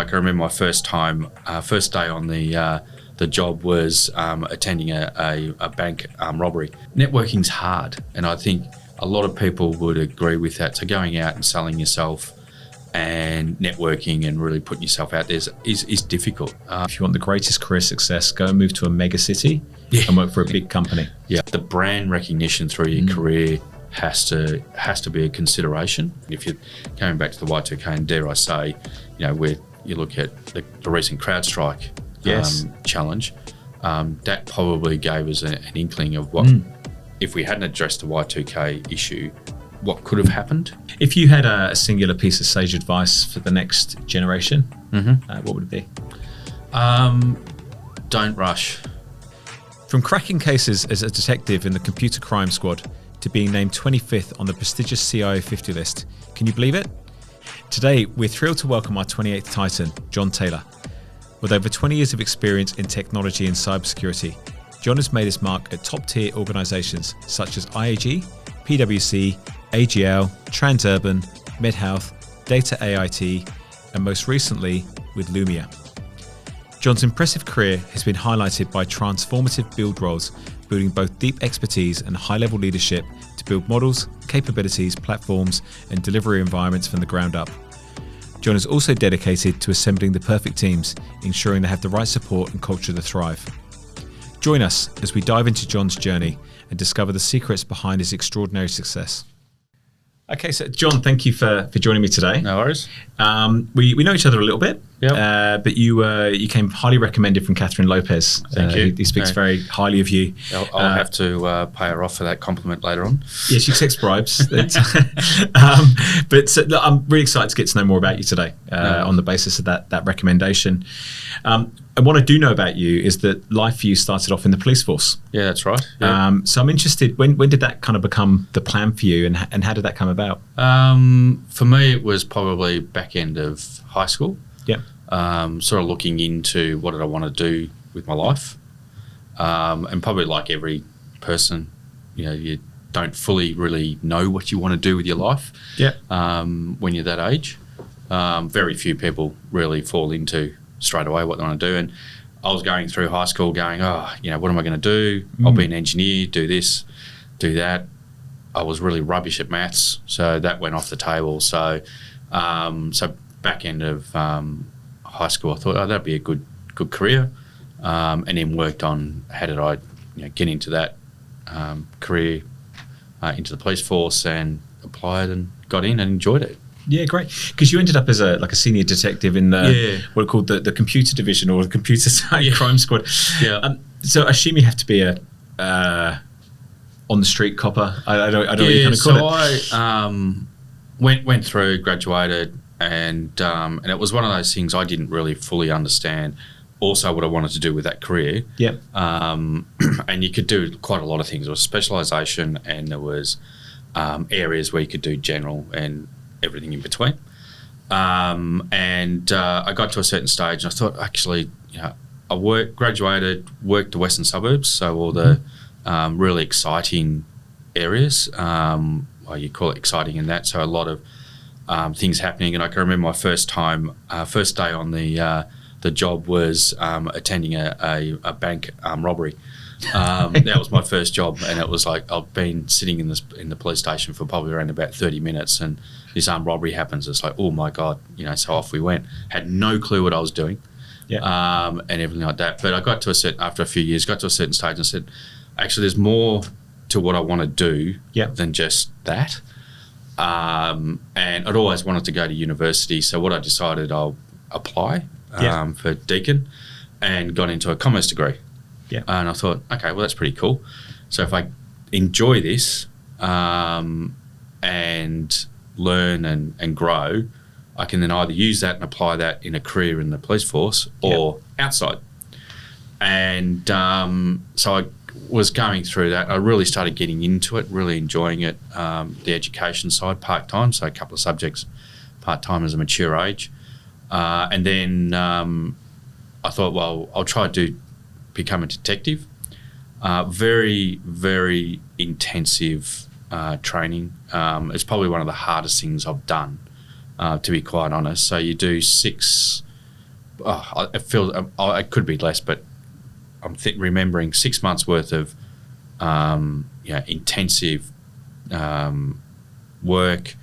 can remember my first day on the job was attending a bank robbery. Networking's hard, and I think a lot of people would agree with that. So going out and selling yourself and networking and really putting yourself out there is difficult. If you want the greatest career success, go and move to a mega city and work for a big company. Yeah, the brand recognition through your career has to be a consideration. If you're going back to the Y2K, and dare I say, where you look at the recent CrowdStrike challenge, that probably gave us an inkling of what, if we hadn't addressed the Y2K issue, what could have happened. If you had a singular piece of sage advice for the next generation, what would it be? Don't rush. From cracking cases as a detective in the Computer Crime Squad to being named 25th on the prestigious CIO 50 list, can you believe it? Today, we're thrilled to welcome our 28th Titan, John Taylor. With over 20 years of experience in technology and cybersecurity, John has made his mark at top-tier organisations such as IAG, PwC, AGL, Transurban, MedHealth, Data AIT, and most recently with Lumia. John's impressive career has been highlighted by transformative build roles, building both deep expertise and high-level leadership to build models, capabilities, platforms, and delivery environments from the ground up. John is also dedicated to assembling the perfect teams, ensuring they have the right support and culture to thrive. Join us as we dive into John's journey and discover the secrets behind his extraordinary success. Okay, so John, thank you for joining me today. No worries. We know each other a little bit, but you came highly recommended from Catherine Lopez. Thank you. He speaks very highly of you. I'll have to pay her off for that compliment later on. Yeah, she takes bribes. But I'm really excited to get to know more about you today on the basis of that recommendation. And what I do know about you is that life for you started off in the police force. Yeah, that's right. Yeah. So I'm interested, when did that kind of become the plan for you, and how did that come about? For me, it was probably back end of high school. Yeah. Sort of looking into what did I want to do with my life. And probably like every person, you don't fully really know what you want to do with your life. Yeah. When you're that age. Very few people really fall into straight away what they want to do. And I was going through high school going, what am I going to do? I'll be an engineer, do this, do that. I was really rubbish at maths, so that went off the table. So back end of high school, I thought, that'd be a good career. And then worked on how did I get into that career, into the police force, and applied and got in and enjoyed it. Yeah, great. Because you ended up as a senior detective in what are called the computer division, or the computer crime squad. Yeah. So I assume you have to be a on the street copper. I don't know what you kind of call it. So I went through, graduated, and it was one of those things I didn't really fully understand. Also, what I wanted to do with that career. Yeah. And you could do quite a lot of things. There was specialisation, and there was areas where you could do general and everything in between. And I got to a certain stage and I thought, actually, I graduated, worked the western suburbs, so all the really exciting areas, you call it exciting in that, so a lot of things happening. And I can remember my first day on the job was attending a bank robbery. That was my first job, and it was like I've been sitting in the police station for probably around about 30 minutes, and this armed robbery happens. It's like, oh my God, so off we went. Had no clue what I was doing, and everything like that. But I after a few years, got to a certain stage and said, actually, there's more to what I want to do than just that. And I'd always wanted to go to university, so what I decided, I'll apply for Deakin, and got into a commerce degree. Yeah. And I thought, okay, well, that's pretty cool. So if I enjoy this and learn and grow, I can then either use that and apply that in a career in the police force or outside. And so I was going through that. I really started getting into it, really enjoying it, the education side part-time, so a couple of subjects part-time as a mature age. And then I thought, well, I'll try to become a detective. Very, very intensive training. It's probably one of the hardest things I've done, to be quite honest. So you do 6 it feels it could be less, but I'm remembering 6 months worth of intensive work,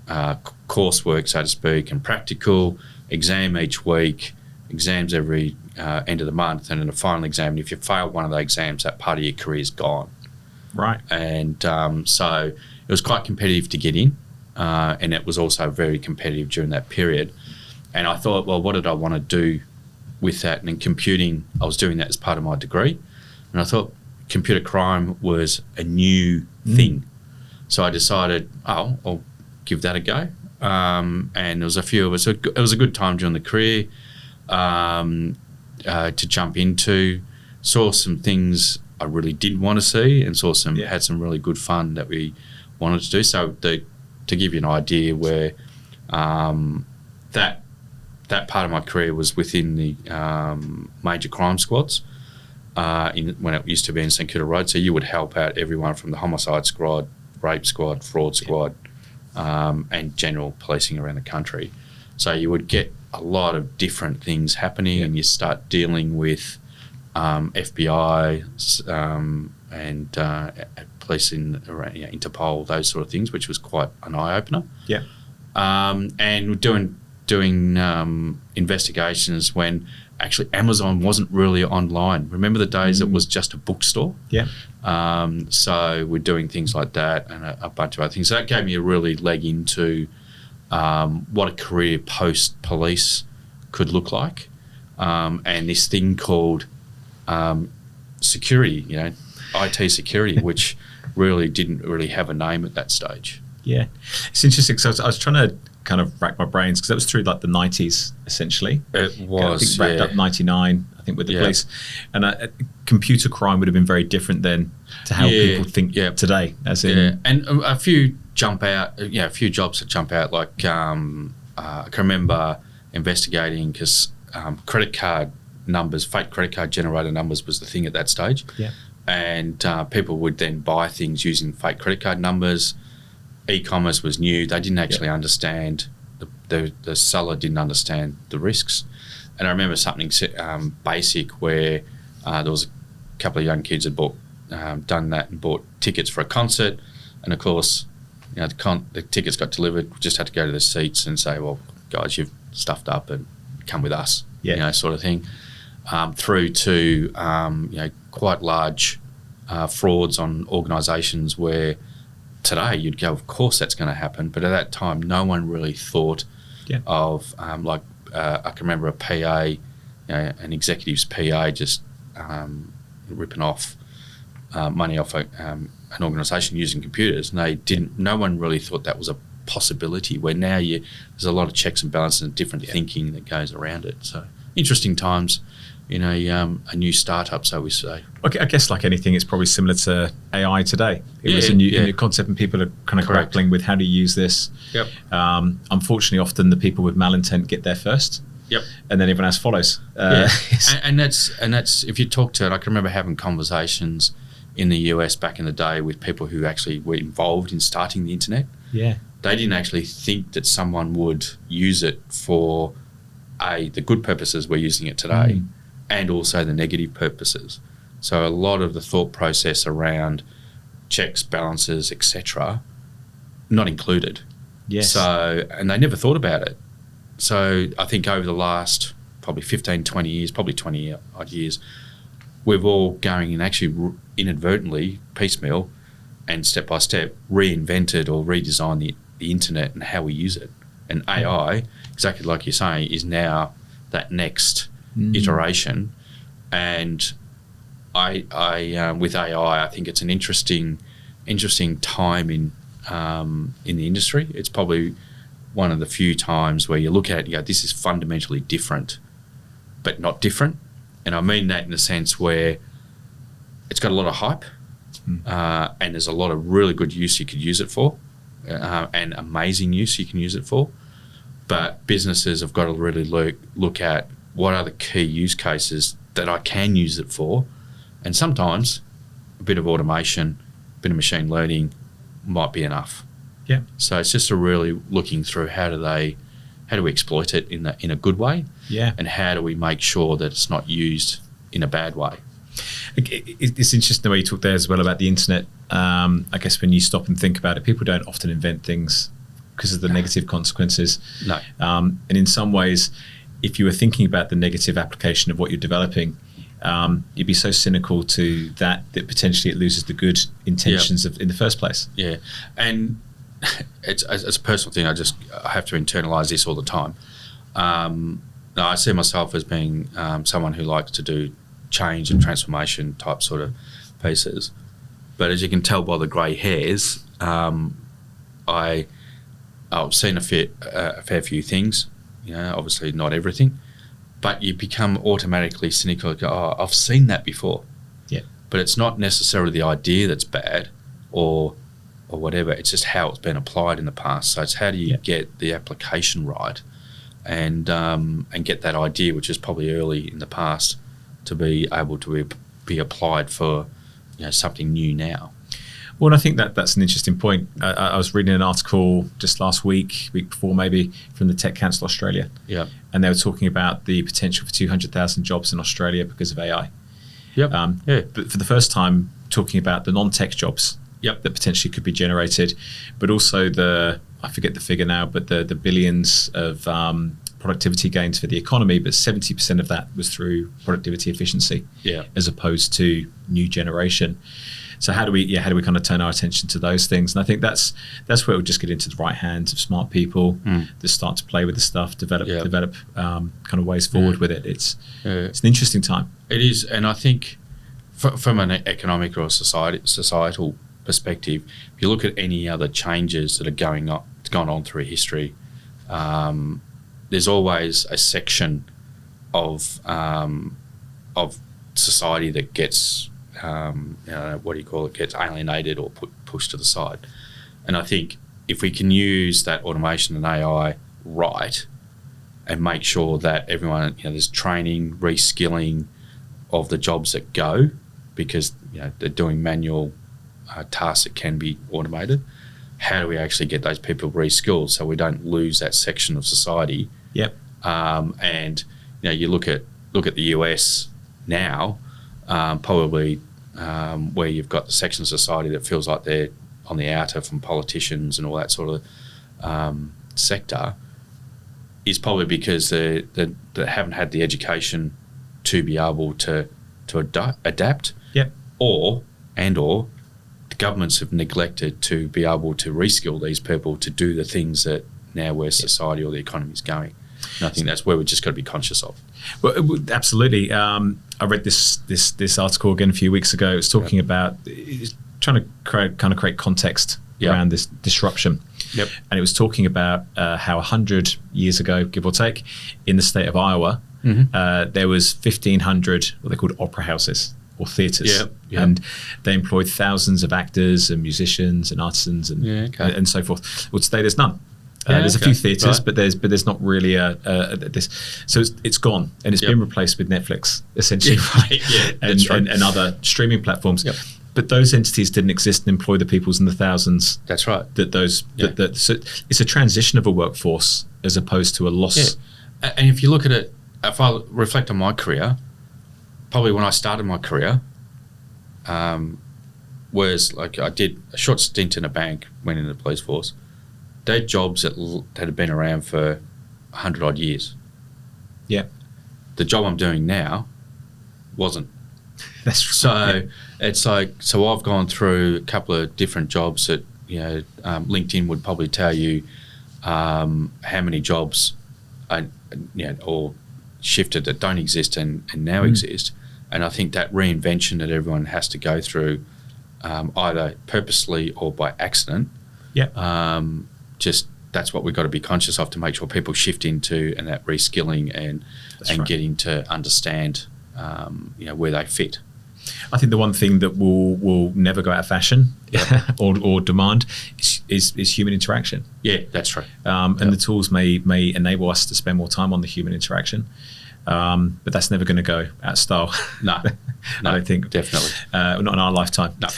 coursework, so to speak, and practical exam each week, exams every end of the month, and then a final exam. And if you fail one of the exams, that part of your career is gone. Right. And so it was quite competitive to get in, and it was also very competitive during that period. And I thought, well, what did I want to do with that? And in computing, I was doing that as part of my degree. And I thought computer crime was a new thing. So I decided, I'll give that a go. And there was a few of us. It was a good time during the career to jump into. Saw some things I really did want to see, and had some really good fun that we wanted to do. So to give you an idea where that part of my career was within the major crime squads when it used to be in St Kilda Road. So you would help out everyone from the homicide squad, rape squad, fraud squad, and general policing around the country. So you would get a lot of different things happening, and you start dealing with FBI and police Interpol, those sort of things, which was quite an eye-opener. Yeah. And doing investigations when actually Amazon wasn't really online. Remember the days it was just a bookstore? Yeah. So we're doing things like that and a bunch of other things. So that gave me a really leg into what a career post-police could look like. And this thing called security, IT security, which really didn't really have a name at that stage. Yeah. It's interesting. So I was trying to kind of rack my brains because that was through like the 90s, essentially. It was, I think wrapped up 99, I think, with the police. And computer crime would have been very different then to how people think today. As in, and a few jump out, a few jobs that jump out. Like I can remember investigating because credit card numbers, fake credit card generator numbers was the thing at that stage. Yeah. And people would then buy things using fake credit card numbers. E-commerce was new. They didn't actually understand, the seller didn't understand the risks. And I remember something basic where there was a couple of young kids had done that and bought tickets for a concert. And of course, the tickets got delivered. We just had to go to the seats and say, well, guys, you've stuffed up and come with us, sort of thing. Through to, quite large frauds on organisations where today you'd go, of course that's going to happen. But at that time, no one really thought of, I can remember a PA, an executive's PA just ripping off money off an organisation using computers. And no one really thought that was a possibility, where now there's a lot of checks and balances and different thinking that goes around it. So interesting times in a new startup, so we say. Okay, I guess like anything, it's probably similar to AI today. It was a new concept, and people are kind of grappling with how to use this. Yep. Unfortunately, often the people with malintent get there first. Yep. And then everyone else follows. And that's if you talk to it, I can remember having conversations in the US back in the day with people who actually were involved in starting the internet. Yeah. They didn't actually think that someone would use it for the good purposes we're using it today, and also the negative purposes. So a lot of the thought process around checks, balances, etc., not included. Yes. So, and they never thought about it. So I think over the last probably 15, 20 years, probably 20 odd years, we've all going and actually inadvertently, piecemeal and step by step, reinvented or redesigned the internet and how we use it. And AI, exactly like you're saying, is now that next iteration. And I with AI, I think it's an interesting time in the industry. It's probably one of the few times where you look at it and go, this is fundamentally different, but not different. And I mean that in the sense where it's got a lot of hype, and there's a lot of really good use you could use it for, and amazing use you can use it for. But businesses have got to really look at what are the key use cases that I can use it for. And sometimes a bit of automation, a bit of machine learning might be enough. Yeah. So it's just a really looking through how do we exploit it in a good way. Yeah. And how do we make sure that it's not used in a bad way? It's interesting the way you talk there as well about the internet. I guess when you stop and think about it, people don't often invent things because of the negative consequences. No. And in some ways, if you were thinking about the negative application of what you're developing, you'd be so cynical to that potentially it loses the good intentions in the first place. Yeah. And it's a personal thing. I have to internalize this all the time. I see myself as being someone who likes to do change and transformation type sort of pieces. But as you can tell by the grey hairs, I've seen a fair few things, obviously not everything, but you become automatically cynical. Oh, I've seen that before. Yeah. But it's not necessarily the idea that's bad or whatever. It's just how it's been applied in the past. So it's how do you get the application right and get that idea, which is probably early in the past, to be able to be applied for something new now. Well, and I think that's an interesting point. I was reading an article just last week before maybe, from the Tech Council Australia. Yeah. And they were talking about the potential for 200,000 jobs in Australia because of AI. Yep. But for the first time, talking about the non-tech jobs that potentially could be generated, but also I forget the figure now, but the billions of productivity gains for the economy, but 70% of that was through productivity efficiency, as opposed to new generation. So how do we kind of turn our attention to those things? And I think that's where we'll just get into the right hands of smart people that start to play with the stuff, develop kind of ways forward with it. It's an interesting time. It is, and I think from an economic or societal perspective, if you look at any other changes that are gone on through history, there's always a section of society that gets gets alienated or pushed to the side. And I think if we can use that automation and AI right and make sure that everyone, there's training, reskilling of the jobs that go, because they're doing manual tasks that can be automated. How do we actually get those people reskilled so we don't lose that section of society? Yep. And you look at the US now, probably where you've got the section of society that feels like they're on the outer from politicians and all that sort of sector, is probably because they haven't had the education to be able to adapt. Yep. Or the governments have neglected to be able to reskill these people to do the things that now where society or the economy is going. And I think that's where we've just got to be conscious of. Well, absolutely. I read this article again a few weeks ago. It's talking about trying to create context around this disruption. Yep. And it was talking about how 100 years ago, give or take, in the state of Iowa, there was 1,500 what they called opera houses or theatres. Yep. And they employed thousands of actors and musicians and artisans and so forth. Well, today there's none. There's a few theatres, right, but there's not really this. So it's gone, and it's been replaced with Netflix, essentially, and other streaming platforms. Yep. But those entities didn't exist and employ the peoples in the thousands. That's right. So it's a transition of a workforce as opposed to a loss. Yeah. And if you look at it, if I reflect on my career, probably when I started my career, was like I did a short stint in a bank, went into the police force. They had jobs that had been around for 100 odd years. Yeah. The job I'm doing now wasn't. That's right. So it's like, I've gone through a couple of different jobs that, LinkedIn would probably tell you how many jobs or shifted that don't exist and now exist. And I think that reinvention that everyone has to go through, either purposely or by accident, that's what we've got to be conscious of to make sure people shift into and that reskilling and getting to understand where they fit. I think the one thing that will never go out of fashion or demand is human interaction. Yeah, that's right. And the tools may enable us to spend more time on the human interaction, but that's never going to go out of style. No, I don't think. Definitely. Not in our lifetime. No.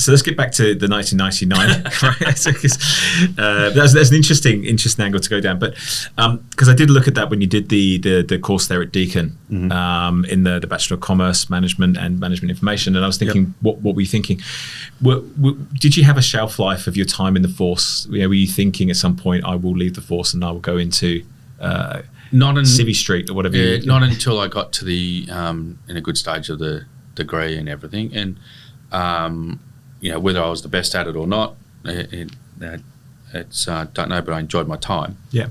So let's get back to the 1999. Right? That's an interesting angle to go down. But because I did look at that when you did the course there at Deakin, in the Bachelor of Commerce, Management and Management Information, and I was thinking, what were you thinking? Did you have a shelf life of your time in the force? Were you thinking at some point, I will leave the force and I will go into Civvy Street or whatever? Not until I got to the in a good stage of the degree and everything, and whether I was the best at it or not, it's don't know, but I enjoyed my time. Yeah.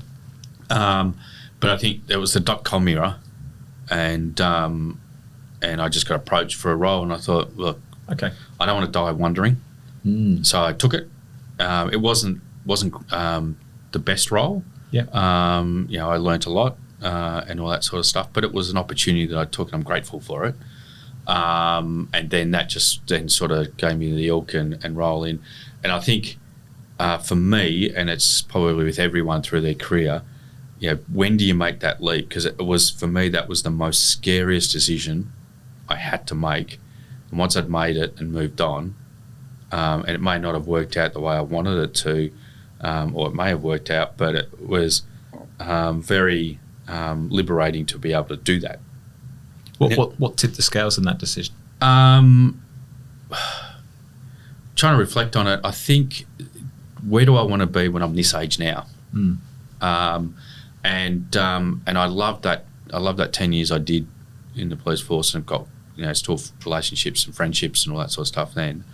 But I think there was the .com era, and I just got approached for a role, and I thought, look, okay, I don't want to die wondering, so I took it. It wasn't the best role. Yeah. I learnt a lot and all that sort of stuff, but it was an opportunity that I took, and I'm grateful for it. And then that just then sort of gave me the ilk and roll in. And I think for me, and it's probably with everyone through their career, when do you make that leap? Because it was, for me, that was the most scariest decision I had to make. And once I'd made it and moved on, and it may not have worked out the way I wanted it to, or it may have worked out, but it was very liberating to be able to do that. What tipped the scales in that decision? Trying to reflect on it, I think, where do I want to be when I'm this age now? And I love that. I love that 10 years I did in the police force, and I've got still relationships and friendships and all that sort of stuff then.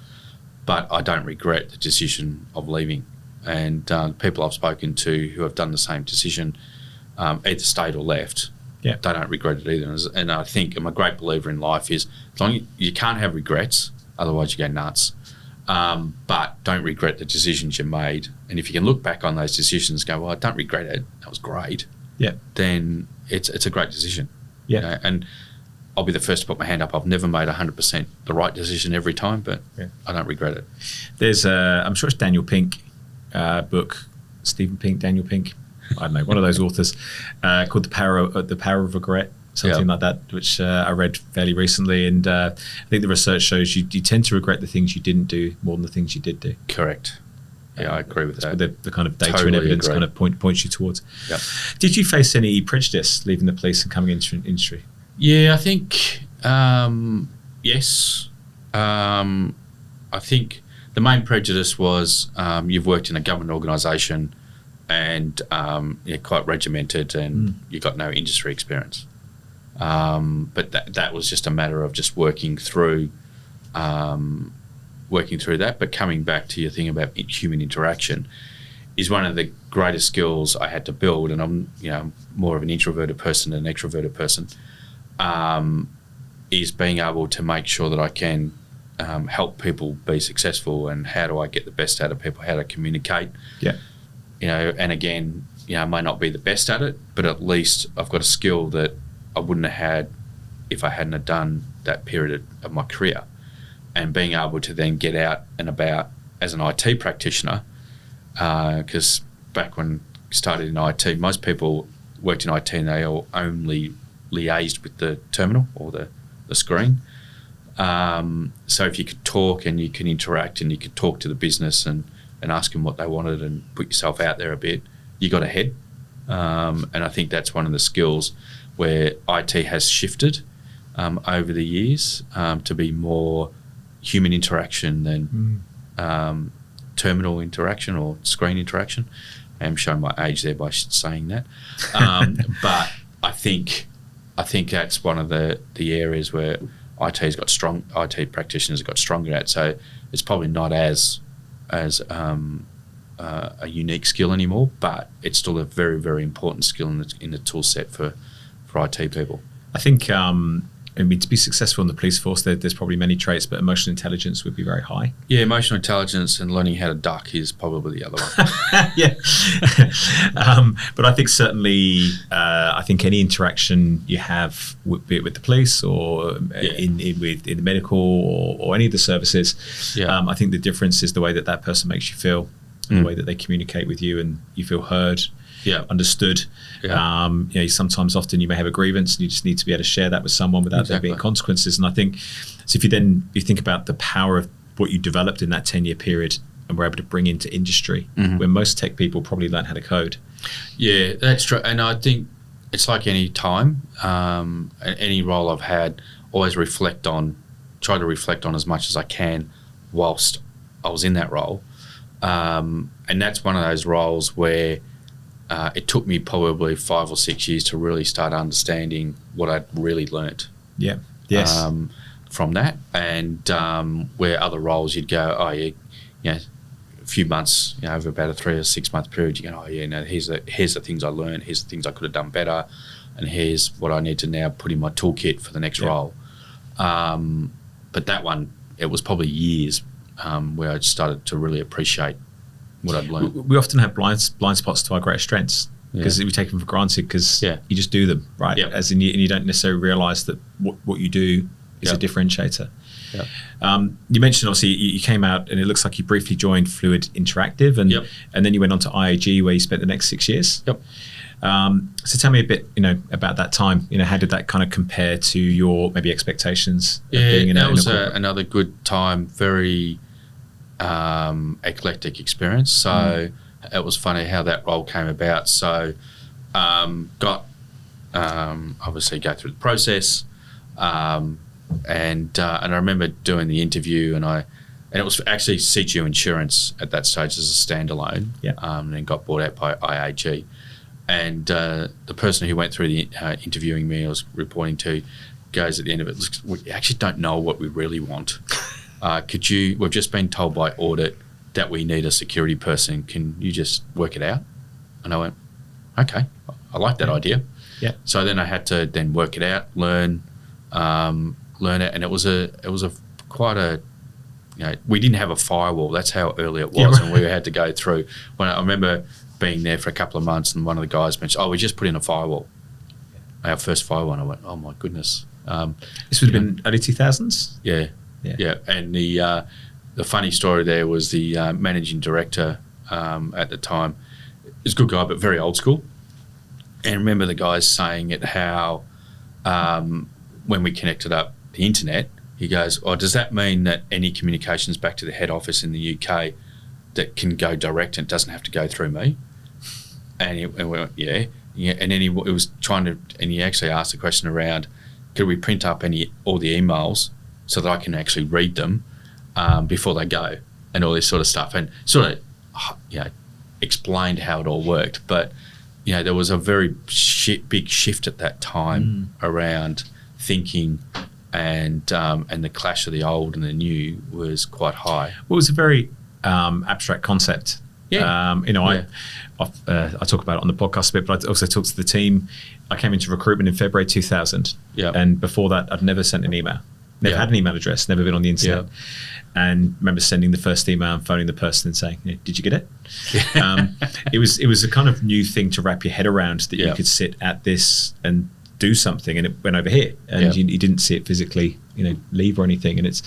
But I don't regret the decision of leaving. And people I've spoken to who have done the same decision, either stayed or left, they don't regret it either. And I think I'm a great believer in life is, as long as you can't have regrets, otherwise you go nuts. But don't regret the decisions you made. And if you can look back on those decisions and go, well, I don't regret it, that was great, then it's a great decision. And I'll be the first to put my hand up. I've never made 100% the right decision every time, but I don't regret it. There's I'm sure it's Daniel Pink book, Stephen Pink, Daniel Pink, I don't know, one of those authors, called The Power of Regret, something like that, which I read fairly recently. And I think the research shows you tend to regret the things you didn't do more than the things you did do. Correct. Yeah, I agree with that. The kind of data and evidence kind of points you towards. Yep. Did you face any prejudice leaving the police and coming into industry? Yeah, I think yes. I think the main prejudice was you've worked in a government organisation and you're quite regimented and you've got no industry experience. But that was just a matter of just working through that. But coming back to your thing about human interaction is one of the greatest skills I had to build. And I'm more of an introverted person than an extroverted person. Is being able to make sure that I can help people be successful, and how do I get the best out of people, how to communicate. And again, I may not be the best at it, but at least I've got a skill that I wouldn't have had if I hadn't have done that period of my career. And being able to then get out and about as an IT practitioner, because back when I started in IT, most people worked in IT and they all only liaised with the terminal or the screen. So if you could talk and you can interact and you could talk to the business and ask them what they wanted and put yourself out there a bit, you got ahead. And I think that's one of the skills where IT has shifted over the years to be more human interaction than terminal interaction or screen interaction. I am showing my age there by saying that. But I think that's one of the areas where IT practitioners have got stronger at. So it's probably not as a unique skill anymore, but it's still a very, very important skill in the tool set for IT people. I think, to be successful in the police force, there's probably many traits, but emotional intelligence would be very high. Yeah, emotional intelligence and learning how to duck is probably the other one. But I think certainly, any interaction you have, be it with the police or in the medical or any of the services, I think the difference is the way that person makes you feel, and the way that they communicate with you, and you feel heard. Understood. Sometimes often you may have a grievance and you just need to be able to share that with someone without there being consequences. And I think, so if you think about the power of what you developed in that 10-year period and were able to bring into industry, where most tech people probably learn how to code. Yeah, that's true. And I think it's like any time, any role I've had, always try to reflect on as much as I can whilst I was in that role. And that's one of those roles where it took me probably 5 or 6 years to really start understanding what I'd really learnt. Yeah. Yes. From that, and where other roles you'd go, oh yeah, a few months, over about a 3 or 6 month period, you go, oh yeah, here's the things I learned, here's the things I could have done better, and here's what I need to now put in my toolkit for the next role. But that one, it was probably years where I started to really appreciate what I'd learned. We often have blind spots to our greatest strengths because we take them for granted because you just do them, right? Yep. As in you don't necessarily realise that what you do is a differentiator. Yep. You mentioned obviously you came out and it looks like you briefly joined Fluid Interactive and then you went on to IAG where you spent the next 6 years. Yep. So tell me a bit, about that time. How did that kind of compare to your maybe expectations? That was another good time. Very eclectic experience. So it was funny how that role came about. So got obviously go through the process, and I remember doing the interview, and it was actually CGU Insurance at that stage as a standalone, and then got bought out by IAG. And the person who went through the interviewing me, I was reporting to, goes at the end of it, we actually don't know what we really want. We've just been told by audit that we need a security person. Can you just work it out? And I went, okay, I like that idea. Yeah. So then I had to then work it out, learn it, and it was quite a, we didn't have a firewall. That's how early it was, and we had to go through. When I remember being there for a couple of months, and one of the guys mentioned, we just put in a firewall, our first firewall. And I went, oh my goodness. This would have been early 2000s? Yeah. And the funny story there was the managing director at the time is a good guy, but very old school. And I remember the guys saying it how when we connected up the internet, he goes, does that mean that any communications back to the head office in the UK that can go direct and it doesn't have to go through me? And we went, yeah. And then he was trying to, and he actually asked the question around, could we print up all the emails so that I can actually read them before they go, and all this sort of stuff, and sort of, explained how it all worked. But there was a very big shift at that time around thinking, and the clash of the old and the new was quite high. Well, it was a very abstract concept. Yeah. I talk about it on the podcast a bit, but I also talk to the team. I came into recruitment in February 2000, and before that, I'd never sent an email. Never had an email address, never been on the internet. And remember sending the first email and phoning the person and saying, did you get it? It was a kind of new thing to wrap your head around, that you could sit at this and do something, and it went over here, and you didn't see it physically, leave or anything. And it's,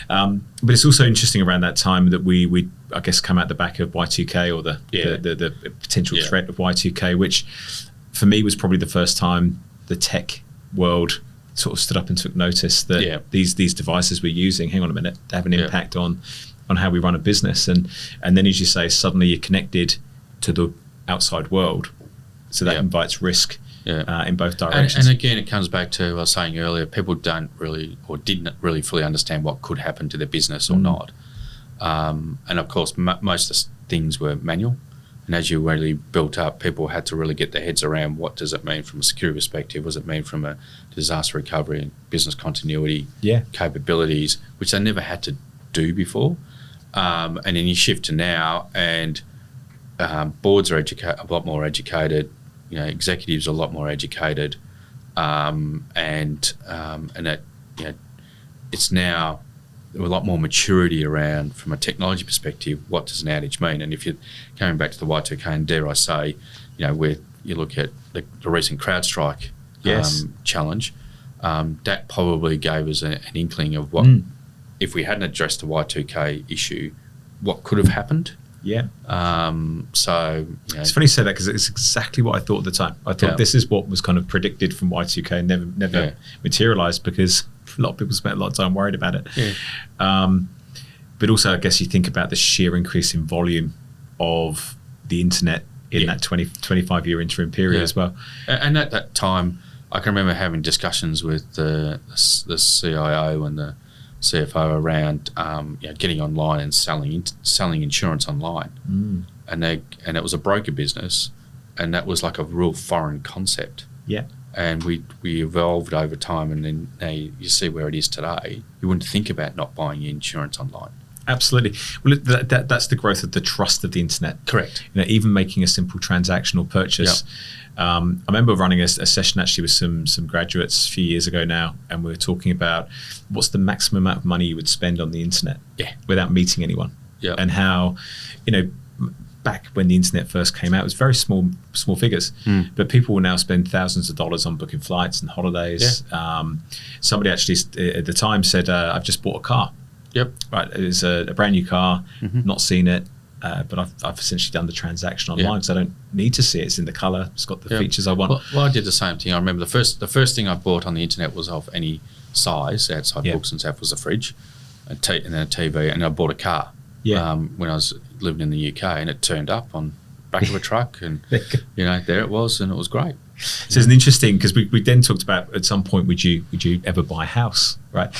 but it's also interesting around that time that we I guess come out the back of Y2K, or the potential threat of Y2K, which for me was probably the first time the tech world sort of stood up and took notice that these devices we're using, hang on a minute, have an impact on how we run a business. And then, as you say, suddenly you're connected to the outside world. So that invites risk in both directions. And again, it comes back to what I was saying earlier, people don't really, or didn't really fully understand what could happen to their business or not. And of course, most of the things were manual. And as you really built up, people had to really get their heads around, what does it mean from a security perspective? What does it mean from a disaster recovery and business continuity capabilities, which they never had to do before. And then you shift to now, and boards are a lot more educated, executives are a lot more educated, and that it's now a lot more maturity around, from a technology perspective, what does an outage mean? And if you're coming back to the Y2K, and dare I say, where you look at the recent CrowdStrike challenge, that probably gave us an inkling of what, if we hadn't addressed the Y2K issue, what could have happened. So it's funny you say that, because it's exactly what I thought at the time. I thought this is what was kind of predicted from Y2K and never materialized, because a lot of people spent a lot of time worried about it. But also, I guess you think about the sheer increase in volume of the internet in that 25-year interim period as well. And at that time, I can remember having discussions with the CIO and the CFO around getting online and selling insurance online, and it was a broker business, and that was like a real foreign concept. Yeah, and we evolved over time, and then now you see where it is today. You wouldn't think about not buying insurance online. Absolutely. Well, that's the growth of the trust of the internet. Correct. Even making a simple transactional purchase. Yep. I remember running a session actually with some graduates a few years ago now, and we were talking about what's the maximum amount of money you would spend on the internet without meeting anyone. Yep. And how, back when the internet first came out, it was very small figures, but people will now spend thousands of dollars on booking flights and holidays. Somebody actually at the time said, I've just bought a car. Yep. Right. It was a brand new car, not seen it, but I've essentially done the transaction online because I don't need to see it. It's in the colour. It's got the features I want. Well, I did the same thing. I remember the first thing I bought on the internet was of any size outside books and stuff was a fridge, and then a TV, and I bought a car. Yeah. When I was living in the UK, and it turned up on back of a truck, and there it was, and it was great. So it's interesting because we then talked about at some point would you ever buy a house, right?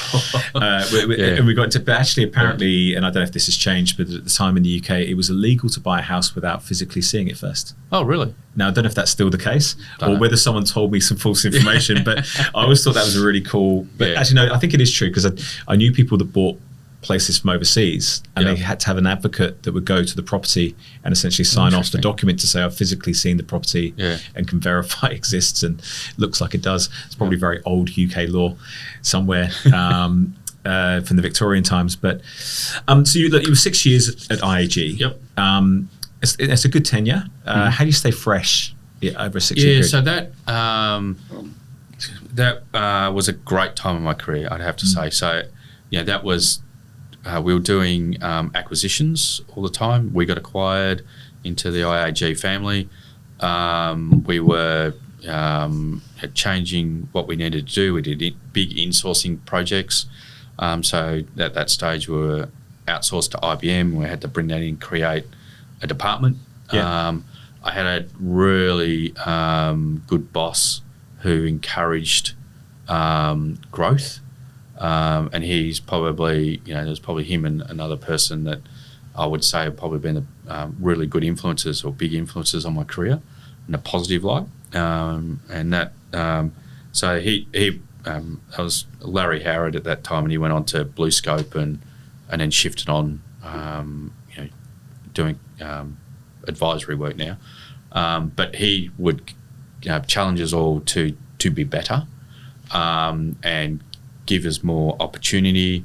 And we got to, but actually apparently, and I don't know if this has changed, but at the time in the UK it was illegal to buy a house without physically seeing it first. Oh, really? Now I don't know if that's still the case or whether someone told me some false information, but I always thought that was a really cool. But actually, no, I think it is true because I knew people that bought places from overseas, and they had to have an advocate that would go to the property and essentially sign off the document to say I've physically seen the property and can verify it exists and looks like it does. It's probably very old UK law somewhere from the Victorian times. But so you were 6 years at IAG. Yep. It's a good tenure. How do you stay fresh over a 6 year period? So that was a great time in my career, I'd have to say. So that was. We were doing acquisitions all the time. We got acquired into the IAG family. We were changing what we needed to do. We did big insourcing projects. So at that stage, we were outsourced to IBM. We had to bring that in, create a department. I had a really good boss who encouraged growth. And he's probably, there's probably him and another person that I would say have probably been the really good influences or big influences on my career in a positive light. And that, so he I was Larry Howard at that time, and he went on to Blue Scope and then shifted on, doing advisory work now. But he would challenge us all to be better and give us more opportunity.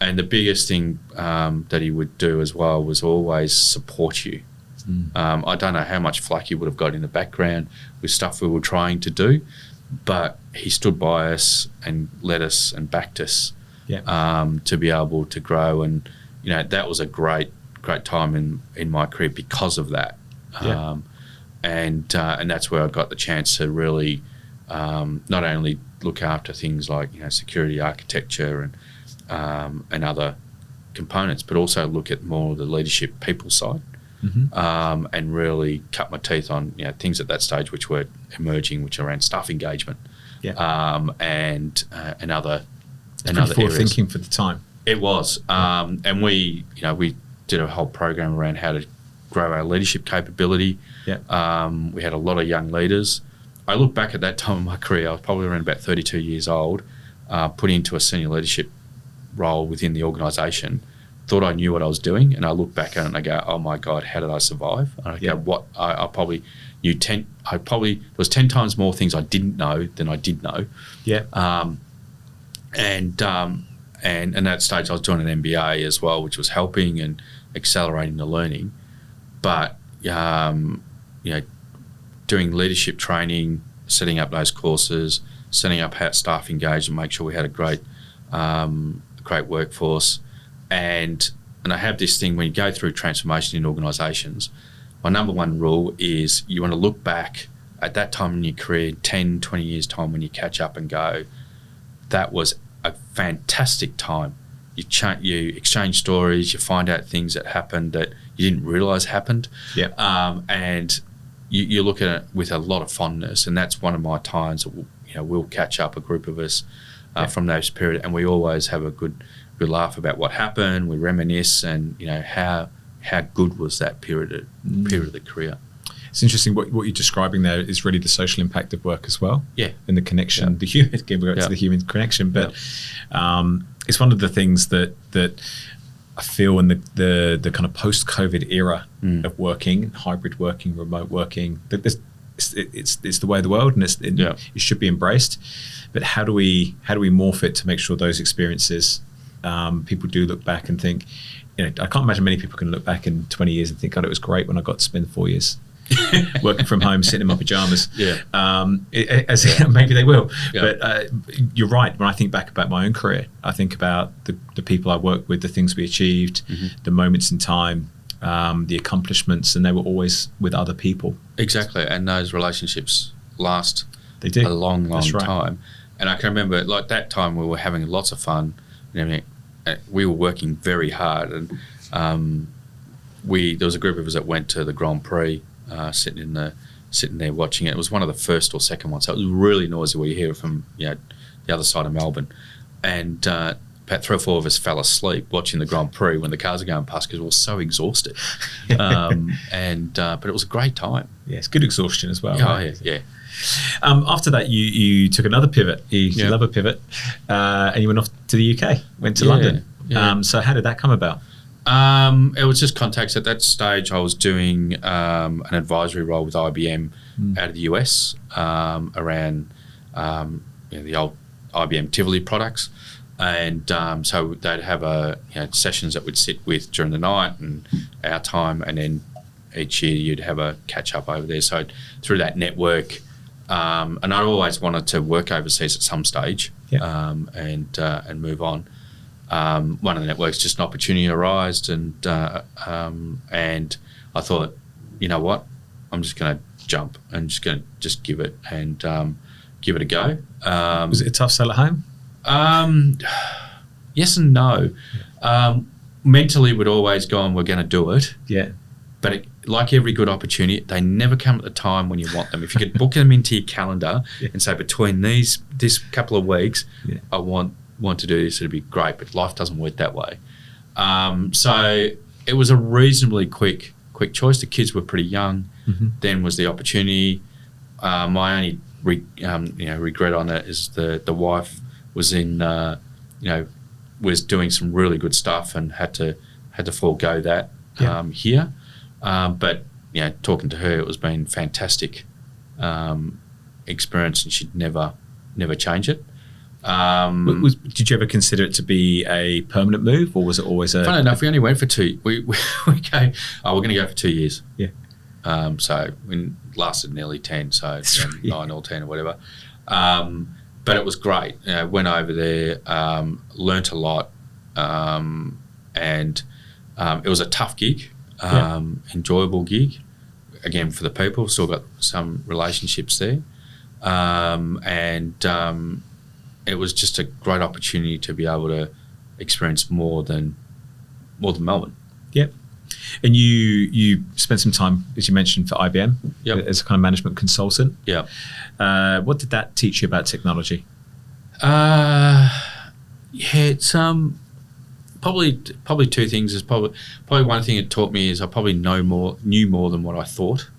And the biggest thing that he would do as well was always support you. I don't know how much flack he would have got in the background with stuff we were trying to do, but he stood by us and led us and backed us to be able to grow. And that was a great time in my career because of that. And that's where I got the chance to really not only look after things like security architecture and other components, but also look at more the leadership people side, and really cut my teeth on things at that stage which were emerging, which are around staff engagement, and other forward thinking for the time. It was, and we did a whole program around how to grow our leadership capability. We had a lot of young leaders. I look back at that time in my career, I was probably around about 32 years old, put into a senior leadership role within the organisation, thought I knew what I was doing, and I look back at it and I go, oh my God, how did I survive? And I go, I probably knew there was 10 times more things I didn't know than I did know. And at that stage I was doing an MBA as well, which was helping and accelerating the learning. But, doing leadership training, setting up those courses, setting up staff engagement, make sure we had a great workforce. And I have this thing, when you go through transformation in organisations, my number one rule is you want to look back at that time in your career, 10, 20 years time, when you catch up and go, that was a fantastic time. you exchange stories, you find out things that happened that you didn't realise happened, and you look at it with a lot of fondness. And that's one of my times that we'll catch up, a group of us from those period, and we always have a good laugh about what happened. We reminisce, and how good was that period of the career. It's interesting what you're describing there is really the social impact of work as well. Yeah. And the connection, the human, again, we're to the human connection. But it's one of the things that I feel in the kind of post-COVID era of working, hybrid working, remote working, that it's the way of the world, and it should be embraced. But how do we morph it to make sure those experiences, people do look back and think, I can't imagine many people can look back in 20 years and think, God, it was great when I got to spend 4 years working from home, sitting in my pajamas. Maybe they will. But you're right. When I think back about my own career, I think about the people I worked with, the things we achieved, the moments in time, the accomplishments, and they were always with other people. Exactly. And those relationships last a long time. And I can remember, like, that time we were having lots of fun. We were working very hard, and there was a group of us that went to the Grand Prix, sitting there watching it. It was one of the first or second ones, so it was really noisy. We hear it from the other side of Melbourne, and about 3 or 4 of us fell asleep watching the Grand Prix when the cars are going past because we were so exhausted. But it was a great time. Yeah, it's good exhaustion as well. Yeah. After that, you took another pivot. You love a pivot, and you went off to the UK, went to London. Yeah. So how did that come about? It was just contacts. At that stage, I was doing an advisory role with IBM out of the US around the old IBM Tivoli products, and so they'd have sessions that we'd sit with during the night and our time, and then each year you'd have a catch up over there. So through that network, and I always wanted to work overseas at some stage, and move on. One of the networks, just an opportunity arose, and I thought, you know what, I'm just going to jump and just give it a go. Was it a tough sell at home? Yes and no. Mentally, we'd always gone, we're going to do it. Yeah. But like every good opportunity, they never come at the time when you want them. If you could book them into your calendar and say, between this couple of weeks, I want to do this, it'd be great. But life doesn't work that way. So it was a reasonably quick choice. The kids were pretty young. Then was the opportunity. My only regret on it is the wife was was doing some really good stuff and had to forego that here. But talking to her, it was been fantastic experience, and she'd never change it. Did you ever consider it to be a permanent move, or was it always a? Funny enough, we only went for 2. We go. We're going to go for 2 years. Yeah. So we lasted nearly 10, so 9 or 10 or whatever. But it was great. Went over there, learnt a lot, and it was a tough gig, enjoyable gig. Again, for the people, still got some relationships there, and it was just a great opportunity to be able to experience more than Melbourne. Yep. And you spent some time, as you mentioned, for IBM as a kind of management consultant. Yeah. What did that teach you about technology? It's probably 2 things. Is probably one thing it taught me is I probably knew more than what I thought.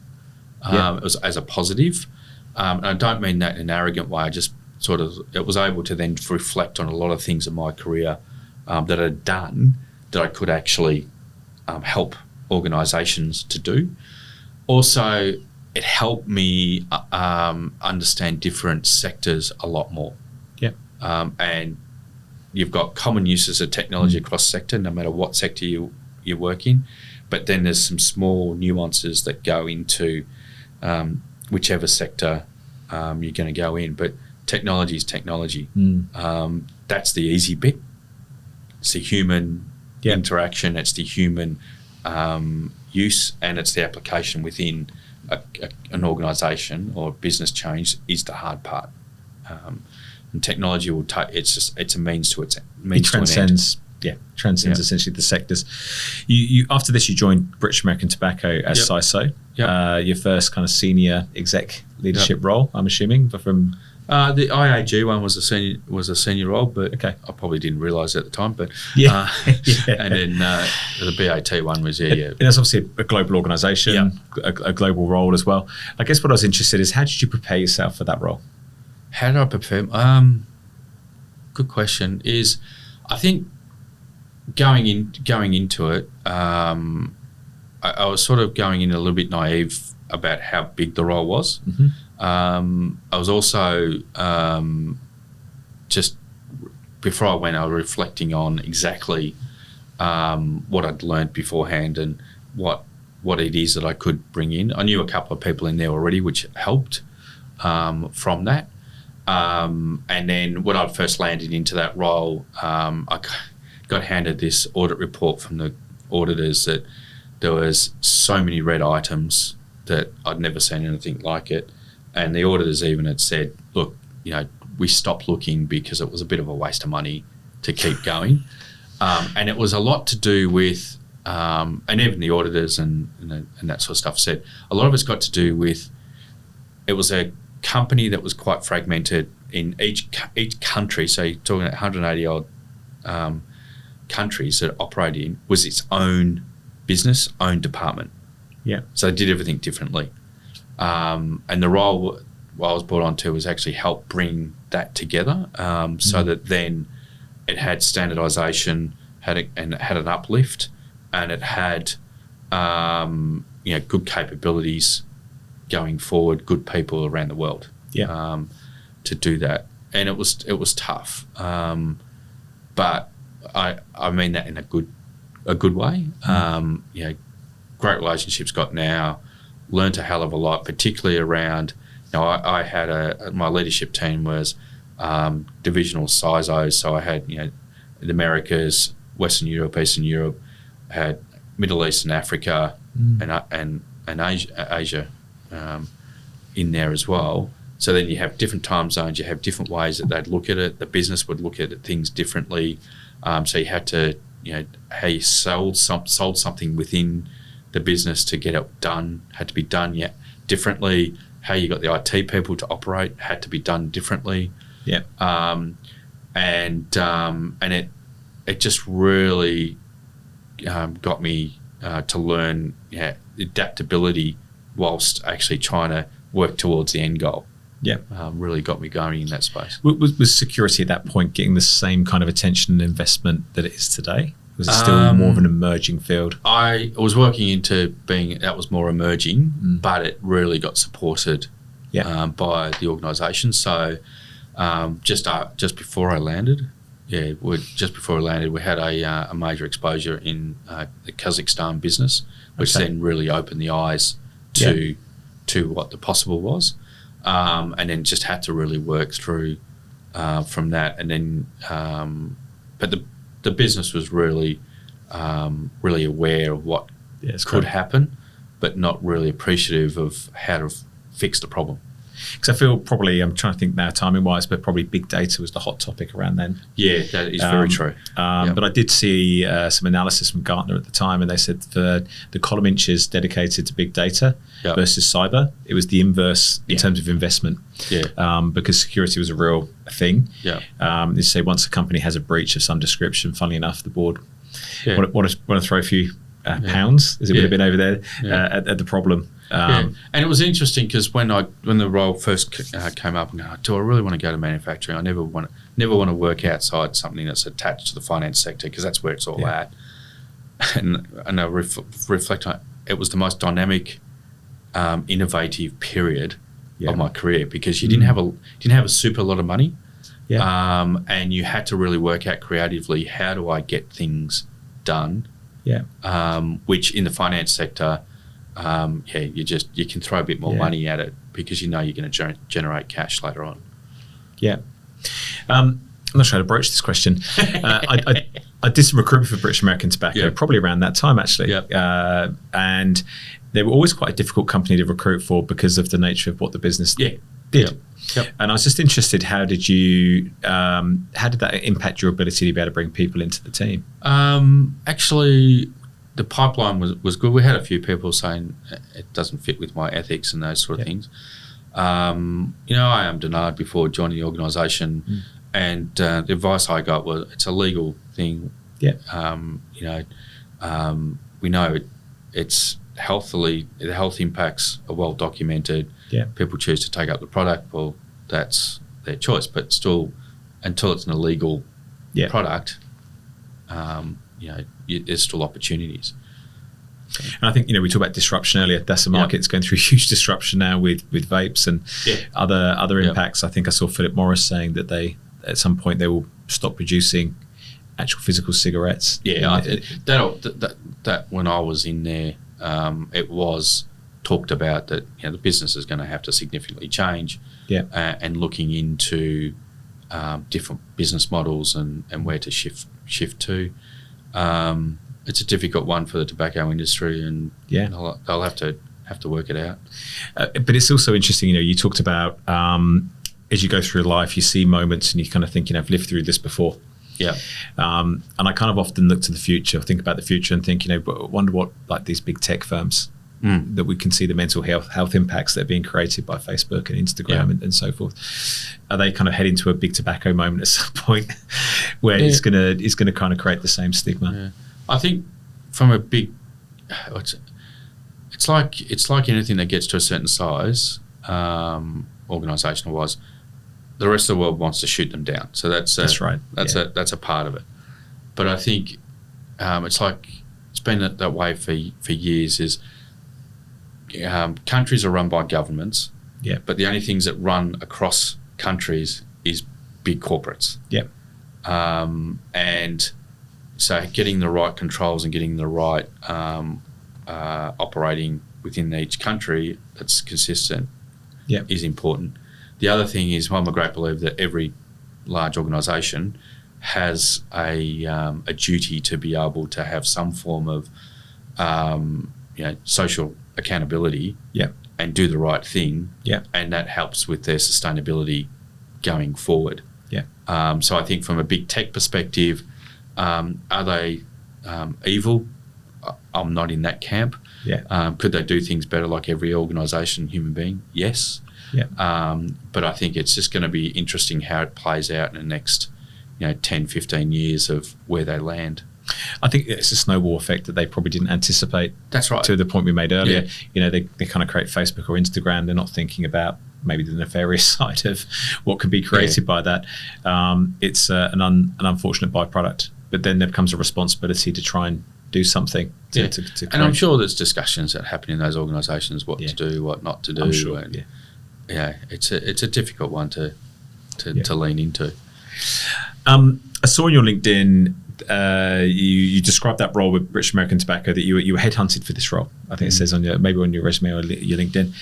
It was as a positive, and I don't mean that in an arrogant way. I just it was able to then reflect on a lot of things in my career that I'd done that I could actually help organisations to do. Also, it helped me understand different sectors a lot more. Yeah. And you've got common uses of technology across sector, no matter what sector you work in. But then there's some small nuances that go into whichever sector you're going to go in. But technology is technology. That's the easy bit. It's the human interaction. It's the human use, and it's the application within an organisation or business change is the hard part. And technology will it's a means to its means. It transcends transcends essentially the sectors. You after this, you joined British American Tobacco as CISO. Your first kind of senior exec leadership role, I'm assuming, from. The IAG one was a senior role, but I probably didn't realise at the time. But and then the BAT one was And that's obviously a global organisation, a global role as well. I guess what I was interested is, how did you prepare yourself for that role? How did I prepare? Good question. I think going into it, I was sort of going in a little bit naive about how big the role was. Mm-hmm. I was also just before I went, I was reflecting on exactly what I'd learned beforehand and what it is that I could bring in. I knew a couple of people in there already, which helped from that. And then when I first landed into that role, I got handed this audit report from the auditors that there was so many red items that I'd never seen anything like it. And the auditors even had said, look, we stopped looking because it was a bit of a waste of money to keep going. And it was a lot to do with, and even the auditors and that sort of stuff said, a lot of it's got to do with, it was a company that was quite fragmented in each country. So you're talking about 180 odd countries that operate in, was its own business, own department. Yeah. So they did everything differently. And the role I was brought on to was actually help bring that together, so that then it had standardisation, had an uplift, and it had good capabilities going forward, good people around the world to do that. And it was tough, but I mean that in a good way. Great relationships got now. Learned a hell of a lot, particularly around. I had my leadership team was divisional CISOs, so I had the Americas, Western Europe, Eastern Europe, I had Middle East and Africa, and Asia in there as well. So then you have different time zones, you have different ways that they'd look at it. The business would look at things differently. So you had to, how you sold something within the business to get it done had to be done differently. How you got the IT people to operate had to be done differently. Yeah. And it just really got me to learn adaptability whilst actually trying to work towards the end goal. Yeah. Really got me going in that space. Was security at that point getting the same kind of attention and investment that it is today? Was it still more of an emerging field? I was working into that was more emerging, but it really got supported by the organisation. So just before I landed, we had a major exposure in the Kazakhstan business, which then really opened the eyes to what the possible was, and then just had to really work through from that. And then, but the business was really aware of what could happen, but not really appreciative of how to fix the problem. Because I feel probably, I'm trying to think now timing-wise, but probably big data was the hot topic around then. Yeah, that is very true. But I did see some analysis from Gartner at the time, and they said for the column inches dedicated to big data versus cyber, it was the inverse in terms of investment. Yeah. Because security was a real thing. Yeah. They say once a company has a breach of some description, funnily enough, the board want to throw a few pounds, as it would have been over there, at the problem. And it was interesting because when the role first came up, do I really want to go to manufacturing? I never want to work outside something that's attached to the finance sector because that's where it's all at. And I reflect on it, it was the most dynamic, innovative period of my career because you didn't have a super lot of money, and you had to really work out creatively how do I get things done. Which in the finance sector. You can throw a bit more money at it because you're going to generate cash later on. Yeah. I'm not sure how to broach this question. I did some recruitment for British American Tobacco probably around that time actually. And they were always quite a difficult company to recruit for because of the nature of what the business did. Yep. And I was just interested, how did that impact your ability to be able to bring people into the team? Actually, the pipeline was good. We had a few people saying it doesn't fit with my ethics and those sort of things. I am denied before joining the organisation, and the advice I got was it's a legal thing. Yeah. We know it's the health impacts are well documented. Yeah. People choose to take up the product. Well, that's their choice, but still, until it's an illegal product, there's still opportunities. And I think, we talked about disruption earlier. That's the market's going through huge disruption now with vapes and other impacts. I think I saw Philip Morris saying that at some point they will stop producing actual physical cigarettes. Yeah, that when I was in there, it was talked about that the business is going to have to significantly change. Yeah. And looking into different business models and where to shift to. It's a difficult one for the tobacco industry, and they'll have to work it out. But it's also interesting, you talked about as you go through life, you see moments and you kind of think, I've lived through this before. Yeah. And I kind of often look to the future, think about the future and think, wonder what like these big tech firms that we can see the mental health impacts that are being created by Facebook and Instagram and so forth. Are they kind of heading to a big tobacco moment at some point where it's gonna kind of create the same stigma? Yeah. I think from a big, it's like anything that gets to a certain size, organisational wise, the rest of the world wants to shoot them down. So that's right. That's a part of it. But I think it's been that way for years. Is countries are run by governments. Yeah. But the only things that run across countries is big corporates. Yeah. And so getting the right controls and getting the right operating within each country that's consistent is important. The other thing is, I'm a great believer that every large organisation has a duty to be able to have some form of social accountability and do the right thing, and that helps with their sustainability going forward. So I think from a big tech perspective, are they evil? I'm not in that camp. Could they do things better like every organisation, human being? Yes. But I think it's just going to be interesting how it plays out in the next 10, 15 years of where they land. I think it's a snowball effect that they probably didn't anticipate. That's right. To the point we made earlier. They kind of create Facebook or Instagram. They're not thinking about maybe the nefarious side of what can be created by that. It's an unfortunate byproduct. But then there becomes a responsibility to try and do something to and I'm sure there's discussions that happen in those organisations, what to do, what not to do. I'm sure, it's a difficult one to lean into. I saw on your LinkedIn, you described that role with British American Tobacco, that you were headhunted for this role. I think it says on your resume or your LinkedIn.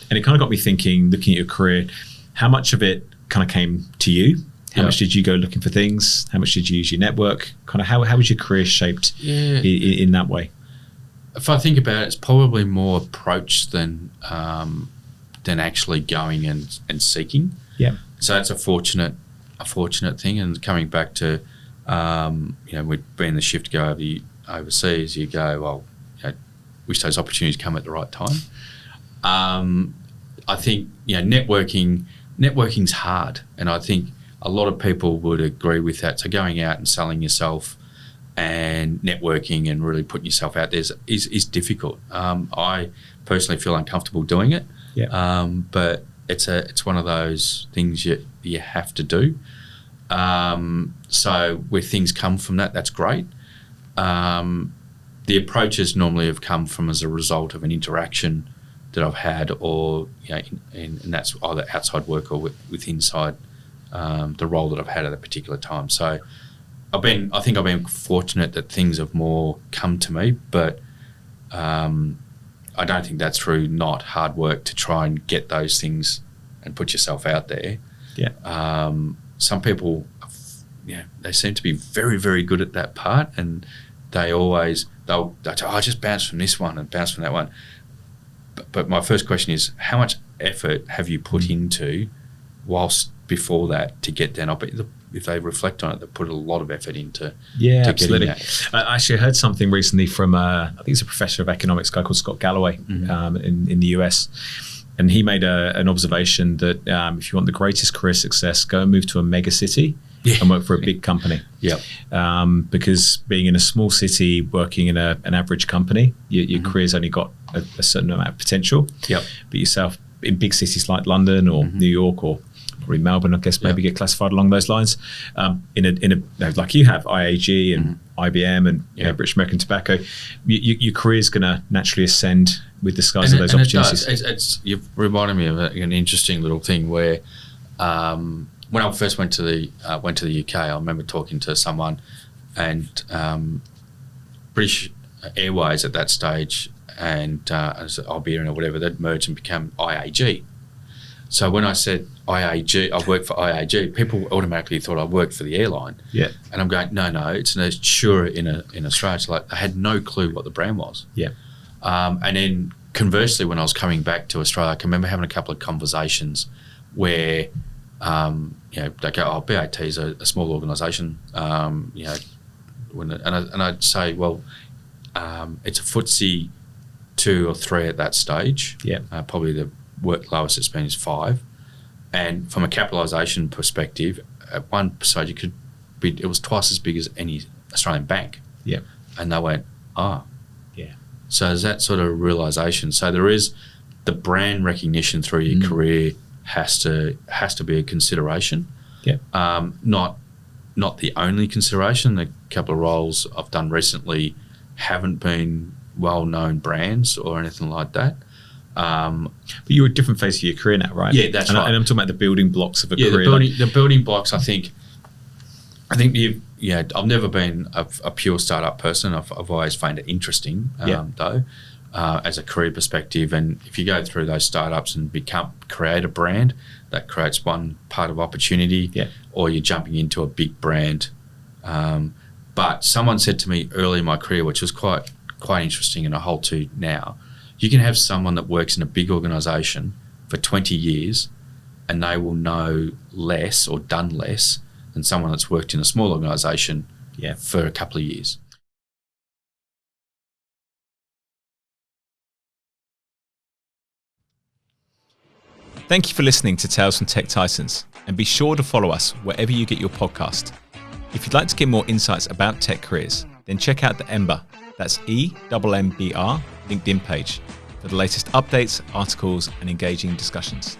And it kind of got me thinking, looking at your career, how much of it kind of came to you? How much did you go looking for things? How much did you use your network? Kind of how was your career shaped in that way? If I think about it, it's probably more approach than actually going and seeking. Yeah. So that's a fortunate thing. And coming back to, we'd been the shift to go overseas, you go, well, wish those opportunities come at the right time. I think, networking's hard. And I think a lot of people would agree with that. So going out and selling yourself and networking and really putting yourself out there is difficult. I personally feel uncomfortable doing it. But it's one of those things you have to do. So where things come from that's great. The approaches normally have come from as a result of an interaction that I've had, or and that's either outside work or with inside the role that I've had at a particular time. So I think I've been fortunate that things have more come to me, but I don't think that's through not hard work to try and get those things and put yourself out there. Some people, they seem to be very, very good at that part, and they'll just bounce from this one and bounce from that one. But my first question is, how much effort have you put into whilst before that to get down. But if they reflect on it, they put a lot of effort into absolutely. getting that. I actually heard something recently from I think it's a professor of economics, a guy called Scott Galloway in the US, and he made an observation that if you want the greatest career success, go and move to a mega city and work for a big company. Because being in a small city, working in an average company, your career's only got a certain amount of potential. But yourself in big cities like London or New York or probably Melbourne, I guess maybe get classified along those lines. In a like you have IAG and IBM and British American Tobacco, your career is going to naturally ascend with the size of those opportunities. You've reminded me of an interesting little thing where when I first went to the UK, I remember talking to someone, and British Airways at that stage and Iberia or whatever, they'd merged and become IAG. So when I said IAG, I work for IAG, people automatically thought I worked for the airline. And I'm going, no, it's an insurer in Australia. So like, I had no clue what the brand was. And then conversely, when I was coming back to Australia, I can remember having a couple of conversations where they go, oh, BAT is a small organisation, and I'd say, well, it's a FTSE 2 or 3 at that stage. Probably the lowest it's been is 5. And from a capitalisation perspective, at one stage it was twice as big as any Australian bank. And they went, So there's that sort of realisation. So there is the brand recognition through your career has to be a consideration. Not the only consideration. The couple of roles I've done recently haven't been well-known brands or anything like that. But you're a different phase of your career now, right? That's right. And I'm talking about the building blocks of a career. The building blocks, I think I've never been a pure startup person. I've always found it interesting, though, as a career perspective. And if you go through those startups and create a brand, that creates one part of opportunity, or you're jumping into a big brand. But someone said to me early in my career, which was quite interesting and I hold to now, you can have someone that works in a big organisation for 20 years and they will know less or done less than someone that's worked in a small organisation for a couple of years. Thank you for listening to Tales from Tech Titans, and be sure to follow us wherever you get your podcast. If you'd like to get more insights about tech careers, then check out the Emmbr, that's EMMBR LinkedIn page for the latest updates, articles, and engaging discussions.